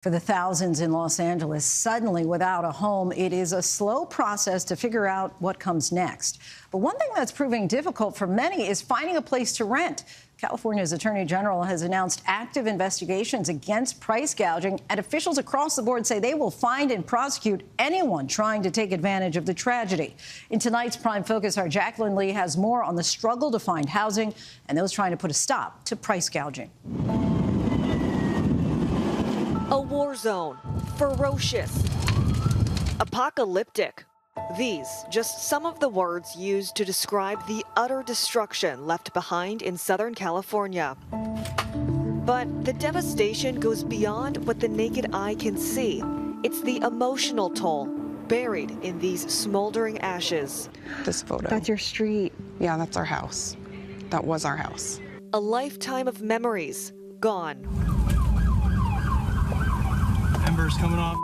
For the thousands in Los Angeles suddenly without a home, it is a slow process to figure out what comes next. But one thing that's proving difficult for many is finding a place to rent. California's Attorney General has announced active investigations against price gouging, and officials across the board say they will find and prosecute anyone trying to take advantage of the tragedy. In tonight's Prime Focus, our Jacqueline Lee has more on the struggle to find housing and those trying to put a stop to price gouging. A war zone, ferocious, apocalyptic. These, just some of the words used to describe the utter destruction left behind in Southern California. But the devastation goes beyond what the naked eye can see. It's the emotional toll buried in these smoldering ashes. This photo. That's your street. Yeah, that's our house. That was our house. A lifetime of memories gone. Embers coming off.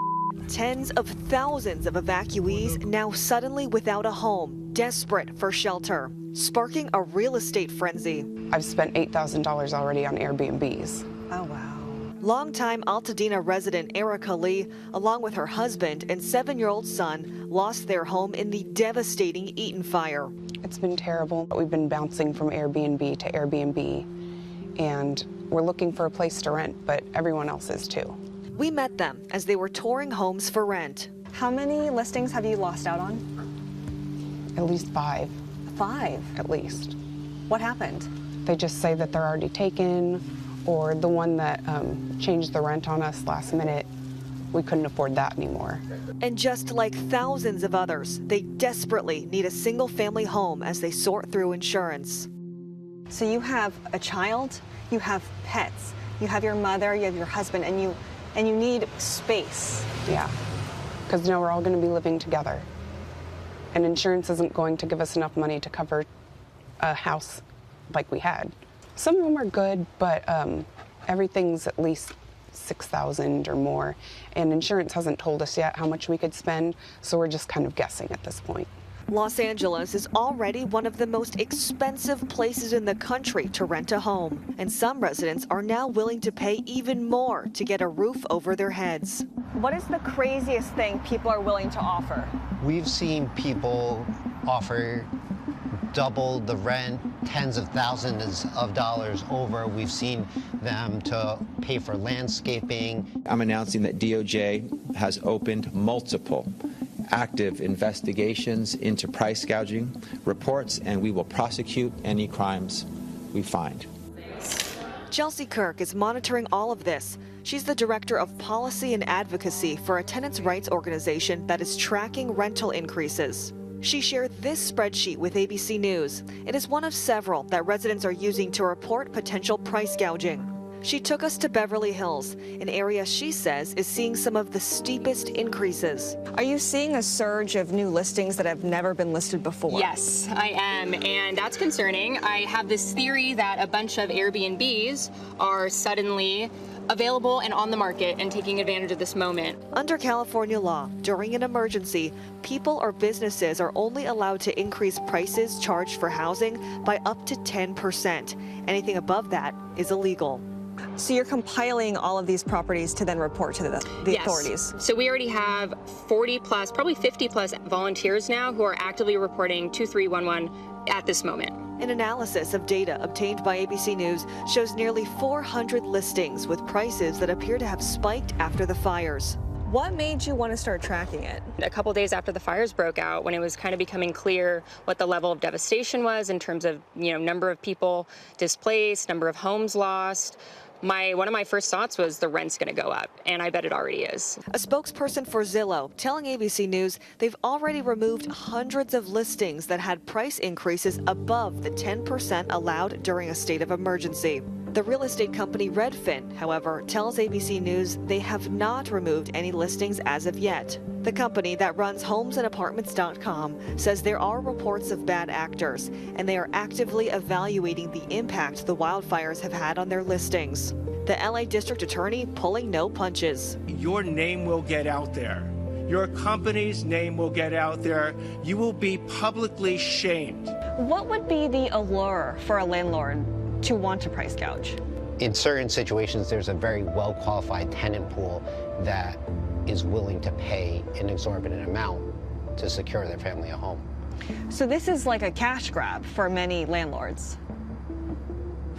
Tens of thousands of evacuees now suddenly without a home, desperate for shelter, sparking a real estate frenzy. I've spent $8,000 already on Airbnbs. Oh, wow. Longtime Altadena resident Erica Lee, along with her husband and 7-year-old son, lost their home in the devastating Eaton fire. It's been terrible. We've been bouncing from Airbnb to Airbnb, and we're looking for a place to rent, but everyone else is too. We met them as they were touring homes for rent. How many listings have you lost out on? At least 5. 5? At least. What happened? They just say that they're already taken, or the one that changed the rent on us last minute, we couldn't afford that anymore. And just like thousands of others, they desperately need a single-family home as they sort through insurance. So you have a child, you have pets, you have your mother, you have your husband, and you need space. Yeah, because we're all going to be living together. And insurance isn't going to give us enough money to cover a house like we had. Some of them are good, but everything's at least $6,000 or more. And insurance hasn't told us yet how much we could spend, so we're just kind of guessing at this point. Los Angeles is already one of the most expensive places in the country to rent a home, and some residents are now willing to pay even more to get a roof over their heads. What is the craziest thing people are willing to offer? We've seen people offer double the rent, tens of thousands of dollars over. We've seen them to pay for landscaping. I'm announcing that DOJ has opened multiple active investigations into price gouging reports, and we will prosecute any crimes we find. Chelsea Kirk is monitoring all of this. She's the director of policy and advocacy for a tenants' rights organization that is tracking rental increases. She shared this spreadsheet with ABC News. It is one of several that residents are using to report potential price gouging. She took us to Beverly Hills, an area she says is seeing some of the steepest increases. Are you seeing a surge of new listings that have never been listed before? Yes, I am, and that's concerning. I have this theory that a bunch of Airbnbs are suddenly available and on the market and taking advantage of this moment. Under California law, during an emergency, people or businesses are only allowed to increase prices charged for housing by up to 10%. Anything above that is illegal. So you're compiling all of these properties to then report to the authorities? So we already have 40 plus, probably 50 plus volunteers now who are actively reporting 2311 at this moment. An analysis of data obtained by ABC News shows nearly 400 listings with prices that appear to have spiked after the fires. What made you want to start tracking it? A couple days after the fires broke out, when it was kind of becoming clear what the level of devastation was in terms of, number of people displaced, number of homes lost, one of my first thoughts was the rent's going to go up, and I bet it already is. A spokesperson for Zillow telling ABC News they've already removed hundreds of listings that had price increases above the 10% allowed during a state of emergency. The real estate company Redfin, however, tells ABC News they have not removed any listings as of yet. The company that runs homesandapartments.com says there are reports of bad actors, and they are actively evaluating the impact the wildfires have had on their listings. The LA District Attorney pulling no punches. Your name will get out there. Your company's name will get out there. You will be publicly shamed. What would be the allure for a landlord to want to price gouge? In certain situations, there's a very well-qualified tenant pool that is willing to pay an exorbitant amount to secure their family a home. So this is like a cash grab for many landlords.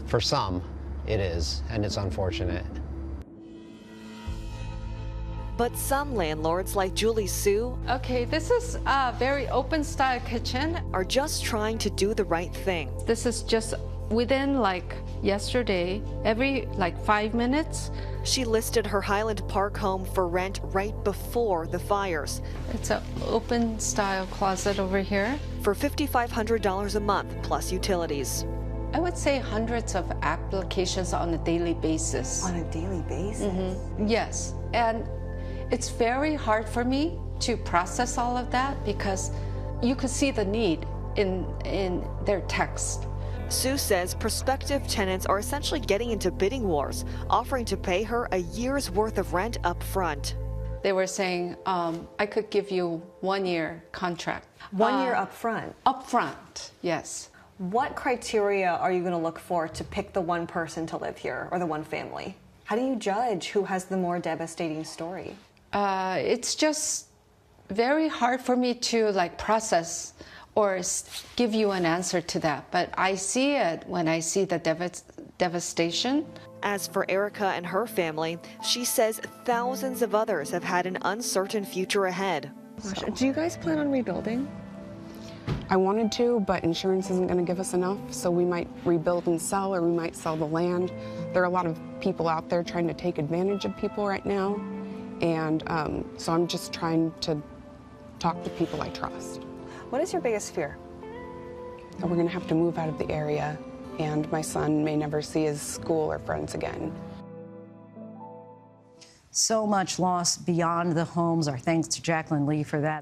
For some, it is, and it's unfortunate. But some landlords, like Julie Sue, Okay, this is a very open style kitchen. are just trying to do the right thing. This is just within like yesterday, every like 5 minutes. She listed her Highland Park home for rent right before the fires It's an open style closet over here. for $5,500 a month plus utilities. I would say hundreds of applications on a daily basis. On a daily basis? Yes, and it's very hard for me to process all of that because you could see the need in their text. Sue says prospective tenants are essentially getting into bidding wars, offering to pay her a year's worth of rent up front. They were saying, I could give you 1 year contract. 1 year up front. Up front, yes. What criteria are you going to look for to pick the one person to live here or the one family? How do you judge who has the more devastating story? It's just very hard for me to like process or give you an answer to that. But I see it when I see the devastation. As for Erica and her family, she says thousands of others have had an uncertain future ahead. Do you guys plan on rebuilding? I wanted to, but insurance isn't going to give us enough, so we might rebuild and sell, or we might sell the land. There are a lot of people out there trying to take advantage of people right now, and so I'm just trying to talk to people I trust. What is your biggest fear? That we're going to have to move out of the area, and my son may never see his school or friends again. So much loss beyond the homes. Our thanks to Jacqueline Lee for that.